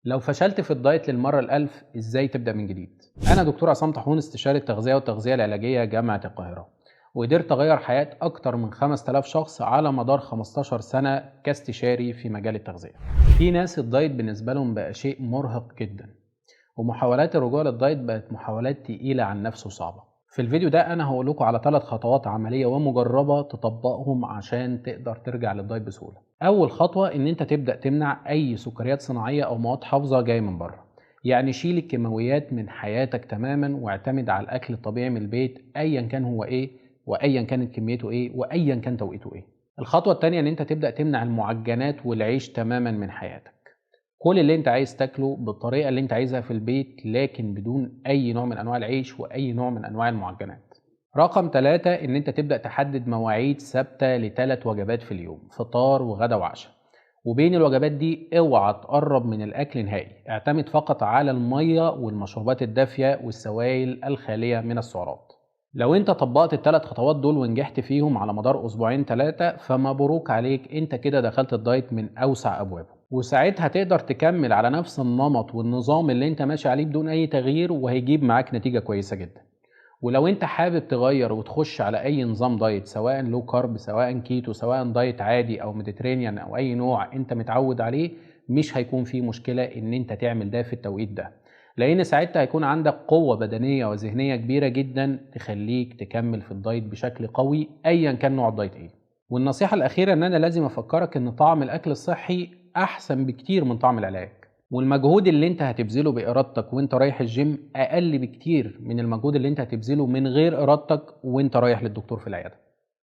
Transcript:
لو فشلت في الدايت للمرة الألف إزاي تبدأ من جديد؟ أنا دكتور عصام طاحون، استشاري التغذية والتغذية العلاجية جامعة القاهرة، وقدرت أغير حياة أكتر من 5000 شخص على مدار 15 سنة كاستشاري في مجال التغذية. في ناس الدايت بالنسبة لهم بقى شيء مرهق جدا، ومحاولات الرجوع للدايت بقت محاولات تقيلة عن نفس وصعبة. في الفيديو ده أنا هقول لكم على 3 خطوات عملية ومجربة تطبقهم عشان تقدر ترجع للدايت بسهولة. أول خطوة إن أنت تبدأ تمنع أي سكريات صناعية أو مواد حافظة جاية من بره. يعني شيل الكيماويات من حياتك تماما واعتمد على الأكل الطبيعي من البيت أيا كان هو إيه، وأيا كانت كميته إيه، وأيا كان توقيته إيه. الخطوة التانية إن أنت تبدأ تمنع المعجنات والعيش تماما من حياتك. كل اللي انت عايز تاكله بالطريقة اللي انت عايزها في البيت، لكن بدون اي نوع من انواع العيش واي نوع من انواع المعجنات. رقم 3 ان انت تبدأ تحدد مواعيد ثابتة ل3 وجبات في اليوم، فطار وغدا وعشاء. وبين الوجبات دي اوعى تقرب من الاكل نهائي، اعتمد فقط على المية والمشروبات الدافية والسوائل الخالية من السعرات. لو انت طبقت ال3 خطوات دول ونجحت فيهم على مدار اسبوعين 3، فمبروك عليك، انت كده دخلت الدايت من اوسع ابوابه، وساعتها تقدر تكمل على نفس النمط والنظام اللي انت ماشي عليه بدون اي تغيير، وهيجيب معاك نتيجة كويسة جدا. ولو انت حابب تغير وتخش على اي نظام دايت، سواء لو كارب سواء كيتو سواء دايت عادي او ميديترينيان او اي نوع انت متعود عليه، مش هيكون فيه مشكلة ان انت تعمل ده في التوقيت ده، لان ساعتها هيكون عندك قوة بدنية وذهنية كبيرة جدا تخليك تكمل في الدايت بشكل قوي ايا كان نوع الدايت ايه. والنصيحة الأخيرة إن أنا لازم أفكرك إن طعم الأكل الصحي أحسن بكتير من طعم العلاج، والمجهود اللي أنت هتبذله بإرادتك وأنت رايح الجيم أقل بكتير من المجهود اللي أنت هتبذله من غير إرادتك وأنت رايح للدكتور في العيادة.